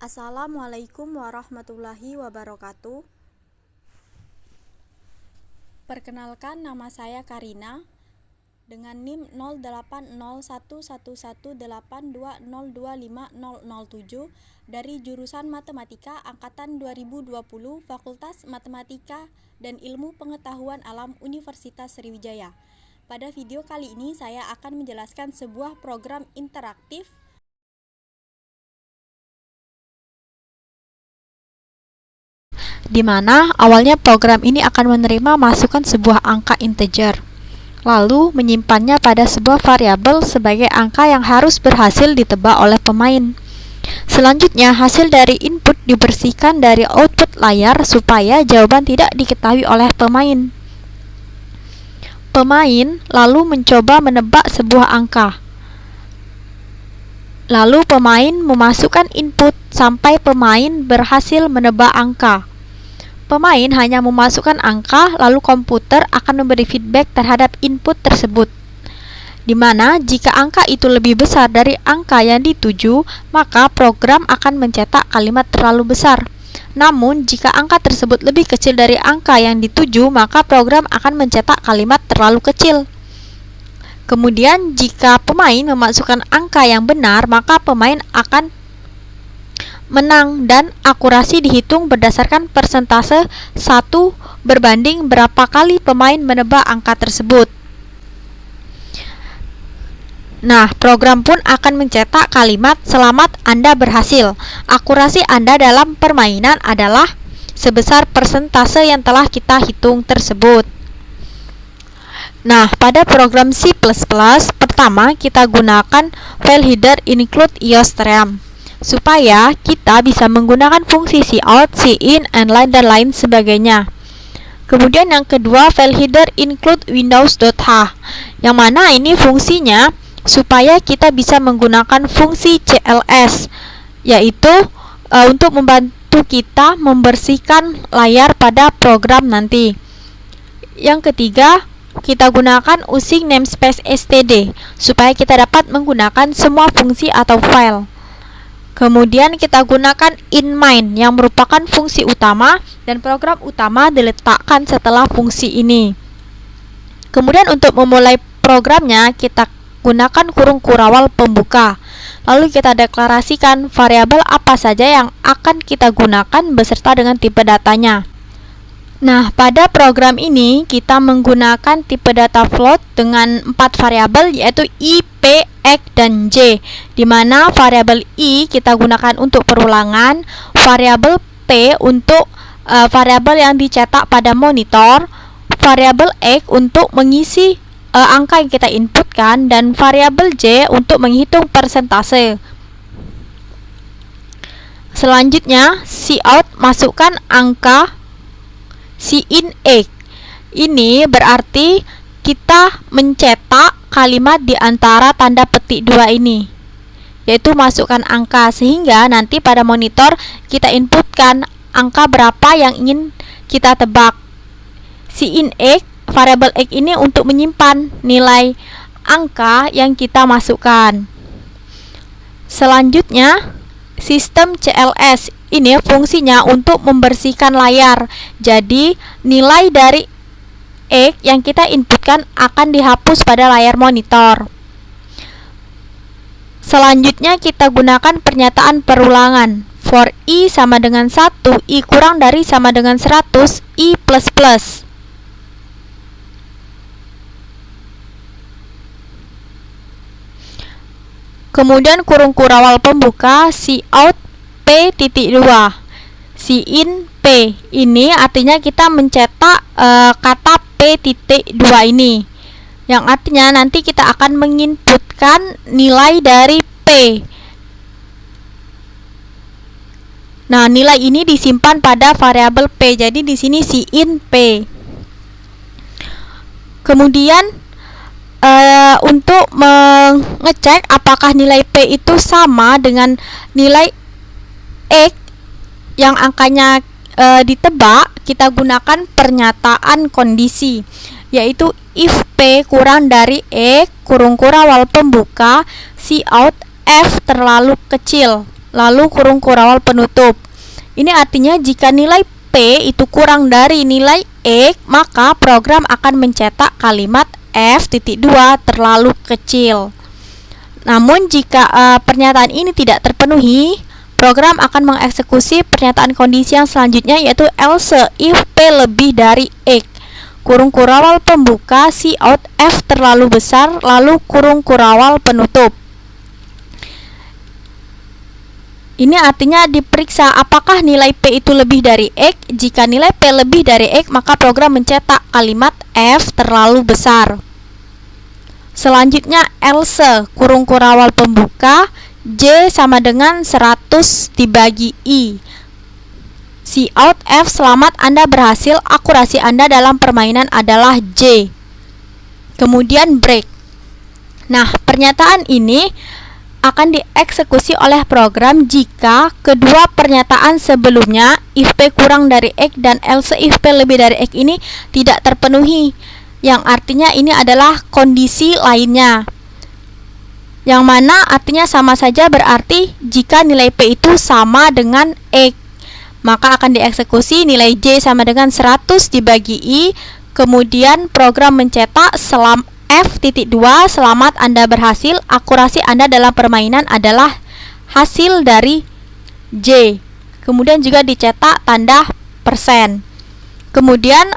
Assalamualaikum warahmatullahi wabarakatuh. Perkenalkan, nama saya Karina dengan NIM 0801111820250007 dari jurusan Matematika angkatan 2020 Fakultas Matematika dan Ilmu Pengetahuan Alam Universitas Sriwijaya. Pada video kali ini saya akan menjelaskan sebuah program interaktif di mana awalnya program ini akan menerima masukan sebuah angka integer, lalu menyimpannya pada sebuah variabel sebagai angka yang harus berhasil ditebak oleh pemain. Selanjutnya, hasil dari input dibersihkan dari output layar supaya jawaban tidak diketahui oleh pemain. Pemain lalu mencoba menebak sebuah angka. Lalu pemain memasukkan input sampai pemain berhasil menebak angka. Pemain hanya memasukkan angka, lalu komputer akan memberi feedback terhadap input tersebut, di mana jika angka itu lebih besar dari angka yang dituju, maka program akan mencetak kalimat terlalu besar. Namun, jika angka tersebut lebih kecil dari angka yang dituju, maka program akan mencetak kalimat terlalu kecil. Kemudian, jika pemain memasukkan angka yang benar, maka pemain akan menang dan akurasi dihitung berdasarkan persentase 1 berbanding berapa kali pemain menebak angka tersebut. Nah, program pun akan mencetak kalimat "Selamat, Anda berhasil". Akurasi Anda dalam permainan adalah sebesar persentase yang telah kita hitung tersebut. Nah, pada program C++, pertama kita gunakan file header include iostream supaya kita bisa menggunakan fungsi cout, cin, and lain sebagainya. Kemudian yang kedua, file header include windows.h, yang mana ini fungsinya supaya kita bisa menggunakan fungsi cls, yaitu untuk membantu kita membersihkan layar pada program nanti. Yang ketiga, kita gunakan using namespace std supaya kita dapat menggunakan semua fungsi atau file. Kemudian kita gunakan inMain yang merupakan fungsi utama dan program utama diletakkan setelah fungsi ini. Kemudian untuk memulai programnya kita gunakan kurung kurawal pembuka. Lalu kita deklarasikan variabel apa saja yang akan kita gunakan beserta dengan tipe datanya. Nah, pada program ini kita menggunakan tipe data float dengan 4 variabel yaitu I, P, X, dan J, di mana variabel I kita gunakan untuk perulangan, variabel P untuk variabel yang dicetak pada monitor, variabel X untuk mengisi angka yang kita inputkan, dan variabel J untuk menghitung persentase. Selanjutnya, cout masukkan angka cin X. Ini berarti kita mencetak kalimat di antara tanda petik 2 ini, yaitu masukkan angka, sehingga nanti pada monitor kita inputkan angka berapa yang ingin kita tebak. Cin X, variabel X ini untuk menyimpan nilai angka yang kita masukkan. Selanjutnya, sistem cls ini fungsinya untuk membersihkan layar. Jadi, nilai dari X yang kita inputkan akan dihapus pada layar monitor. Selanjutnya kita gunakan pernyataan perulangan. For I sama dengan 1, I kurang dari sama dengan 100, I plus plus. Kemudian kurung kurawal pembuka cout P.2. Cin P ini artinya kita mencetak kata P.2 ini, yang artinya nanti kita akan menginputkan nilai dari P. Nah, nilai ini disimpan pada variabel P. Jadi di sini cin P. Kemudian untuk mengecek apakah nilai P itu sama dengan nilai X yang angkanya ditebak, kita gunakan pernyataan kondisi, yaitu if P kurang dari X kurung kurawal pembuka cout F terlalu kecil. lalu kurung kurawal penutup. Ini artinya jika nilai P itu kurang dari nilai X, maka program akan mencetak kalimat F.2 terlalu kecil. Namun jika pernyataan ini tidak terpenuhi, program akan mengeksekusi pernyataan kondisi yang selanjutnya, yaitu else if P lebih dari X, kurung kurawal pembuka cout F terlalu besar, lalu kurung kurawal penutup. Ini artinya diperiksa apakah nilai P itu lebih dari X. Jika nilai P lebih dari X, maka program mencetak kalimat F terlalu besar. Selanjutnya else kurung kurawal pembuka J sama dengan 100 dibagi I. Cout F, selamat Anda berhasil, akurasi Anda dalam permainan adalah J. Kemudian break. Nah, pernyataan ini akan dieksekusi oleh program jika kedua pernyataan sebelumnya if P kurang dari X dan else if P lebih dari X ini tidak terpenuhi, yang artinya ini adalah kondisi lainnya, yang mana artinya sama saja berarti jika nilai P itu sama dengan X, maka akan dieksekusi nilai J sama dengan 100 dibagi I. Kemudian program mencetak F.2, selamat Anda berhasil, akurasi Anda dalam permainan adalah hasil dari J. Kemudian juga dicetak tanda persen. Kemudian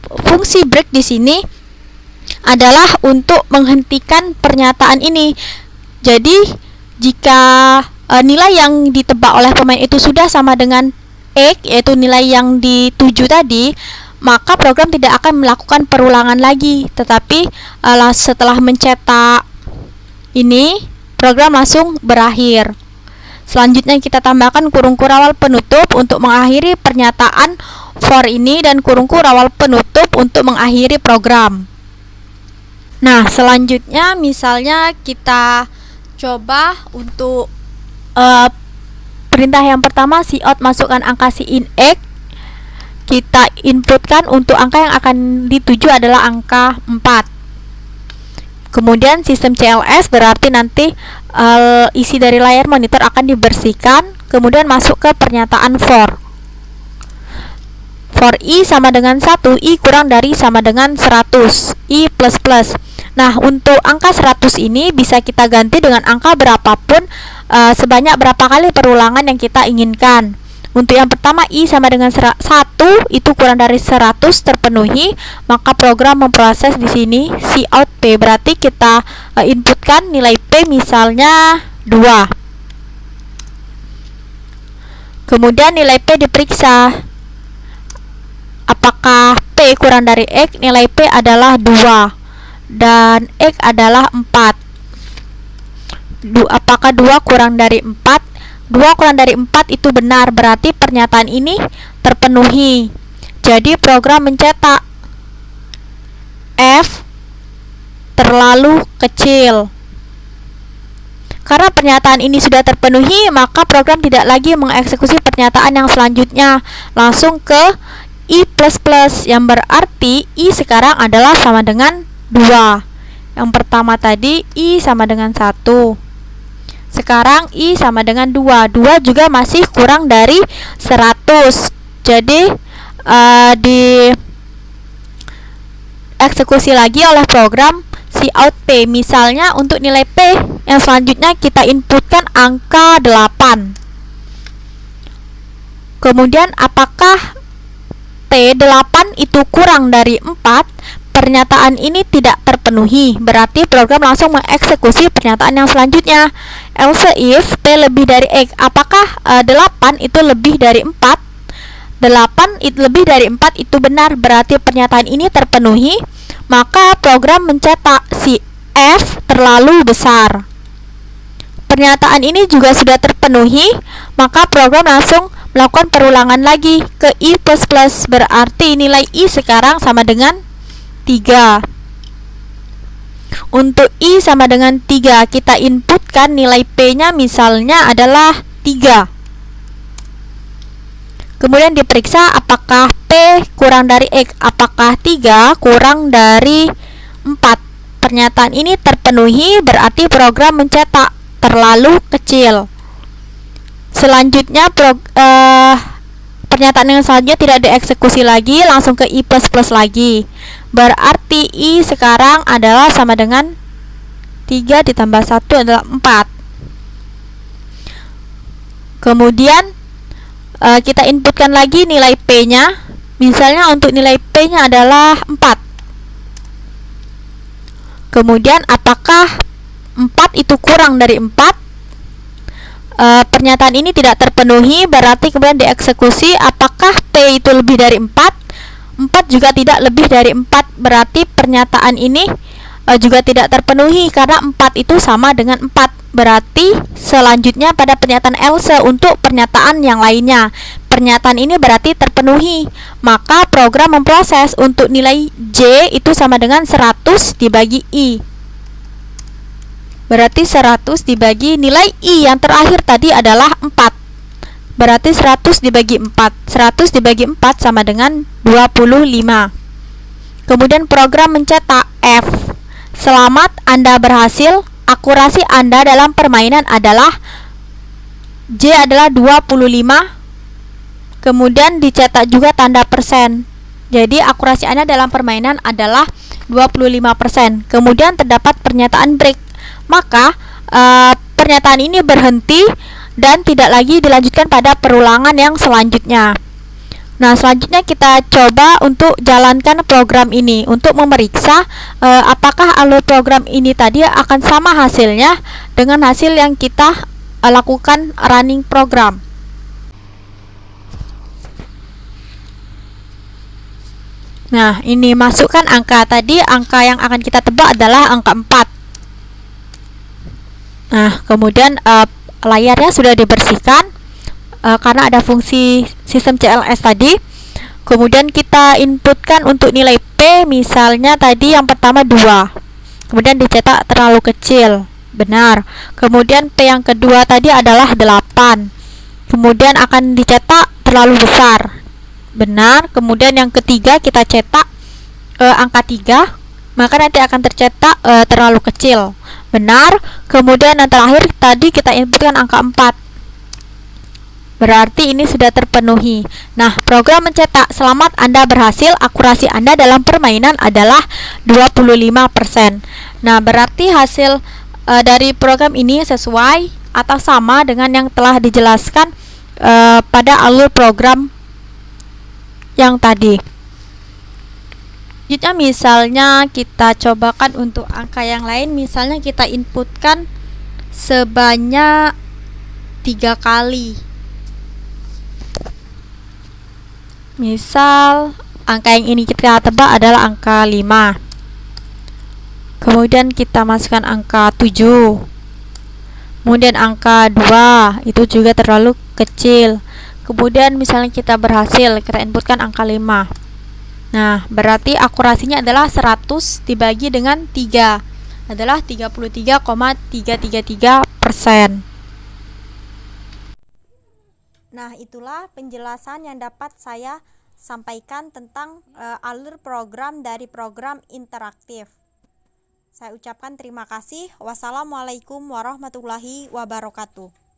fungsi break di sini adalah untuk menghentikan pernyataan ini. Jadi jika nilai yang ditebak oleh pemain itu sudah sama dengan X, yaitu nilai yang dituju tadi, maka program tidak akan melakukan perulangan lagi, tetapi setelah mencetak ini, program langsung berakhir. Selanjutnya kita tambahkan kurung kurawal penutup untuk mengakhiri pernyataan for ini dan kurung kurawal penutup untuk mengakhiri program. Nah, selanjutnya misalnya kita coba untuk perintah yang pertama, cout masukkan angka in X. Kita inputkan untuk angka yang akan dituju adalah angka 4. Kemudian sistem CLS berarti nanti isi dari layar monitor akan dibersihkan. Kemudian masuk ke pernyataan for. For I sama dengan 1, I kurang dari sama dengan 100, I plus plus. Nah, untuk angka 100 ini bisa kita ganti dengan angka berapapun, sebanyak berapa kali perulangan yang kita inginkan. Untuk yang pertama, I sama dengan 1 itu kurang dari 100 terpenuhi, maka program memproses di sini cout P, berarti kita inputkan nilai P misalnya 2. Kemudian nilai P diperiksa. Apakah P kurang dari X? Nilai P adalah 2 dan X adalah 4. Apakah 2 kurang dari 4? 2 kurang dari 4 itu benar, berarti pernyataan ini terpenuhi. Jadi program mencetak F terlalu kecil. Karena pernyataan ini sudah terpenuhi, maka program tidak lagi mengeksekusi pernyataan yang selanjutnya, langsung ke I plus plus, yang berarti I sekarang adalah sama dengan 2. Yang pertama tadi I sama dengan 1. Sekarang I sama dengan 2. 2 juga masih kurang dari 100. Jadi dieksekusi lagi oleh program cout P. Misalnya untuk nilai P yang selanjutnya kita inputkan angka 8. Kemudian apakah P8 itu kurang dari 4? Pernyataan ini tidak terpenuhi, berarti program langsung mengeksekusi pernyataan yang selanjutnya. Else if P lebih dari X, apakah 8 itu lebih dari 4? 8 lebih dari 4 itu benar, berarti pernyataan ini terpenuhi, maka program mencetak si F terlalu besar. Pernyataan ini juga sudah terpenuhi, maka program langsung melakukan perulangan lagi ke I plus plus, berarti nilai I sekarang sama dengan 3. Untuk I sama dengan 3, kita inputkan nilai P-nya misalnya adalah 3. Kemudian diperiksa apakah P kurang dari X, apakah 3 kurang dari 4. Pernyataan ini terpenuhi, berarti program mencetak terlalu kecil. Selanjutnya pernyataan yang selanjutnya tidak dieksekusi lagi, langsung ke I++ lagi. Berarti I sekarang adalah sama dengan 3 ditambah 1 adalah 4. Kemudian kita inputkan lagi nilai P-nya. Misalnya untuk nilai P-nya adalah 4. Kemudian apakah 4 itu kurang dari 4? Pernyataan ini tidak terpenuhi, berarti kemudian dieksekusi. Apakah P itu lebih dari 4? 4 juga tidak lebih dari 4, berarti pernyataan ini juga tidak terpenuhi karena 4 itu sama dengan 4. Berarti selanjutnya pada pernyataan else untuk pernyataan yang lainnya. Pernyataan ini berarti terpenuhi. Maka program memproses untuk nilai J itu sama dengan 100 dibagi I. Berarti 100 dibagi nilai I yang terakhir tadi adalah 4. Berarti 100 dibagi 4. 100 dibagi 4 sama dengan 25. Kemudian program mencetak F. Selamat, Anda berhasil. Akurasi Anda dalam permainan adalah J adalah 25. Kemudian dicetak juga tanda persen. Jadi akurasi Anda dalam permainan adalah 25%. Kemudian terdapat pernyataan break. Maka pernyataan ini berhenti dan tidak lagi dilanjutkan pada perulangan yang selanjutnya. Nah, selanjutnya kita coba untuk jalankan program ini untuk memeriksa apakah alur program ini tadi akan sama hasilnya dengan hasil yang kita lakukan running program. Nah, ini masukkan angka tadi, angka yang akan kita tebak adalah angka 4. Nah, kemudian layarnya sudah dibersihkan karena ada fungsi sistem CLS tadi. Kemudian kita inputkan untuk nilai P, misalnya tadi yang pertama 2. Kemudian dicetak terlalu kecil, benar. Kemudian P yang kedua tadi adalah 8. Kemudian akan dicetak terlalu besar, benar. Kemudian yang ketiga kita cetak angka 3, maka nanti akan tercetak terlalu kecil, benar. Kemudian yang terakhir tadi kita inputkan angka 4. Berarti ini sudah terpenuhi. Nah, program mencetak selamat, Anda berhasil. Akurasi Anda dalam permainan adalah 25%. Nah, berarti hasil dari program ini sesuai atau sama dengan yang telah dijelaskan pada alur program yang tadi. Selanjutnya misalnya kita cobakan untuk angka yang lain. Misalnya kita inputkan sebanyak 3 kali. Misal angka yang ini kita tebak adalah angka 5. Kemudian kita masukkan angka 7. Kemudian angka 2, itu juga terlalu kecil. Kemudian misalnya kita berhasil, kita inputkan angka 5. Nah, berarti akurasinya adalah 100 dibagi dengan 3 adalah 33,333%. Nah, itulah penjelasan yang dapat saya sampaikan tentang alur program dari program interaktif. Saya ucapkan terima kasih. Wassalamualaikum warahmatullahi wabarakatuh.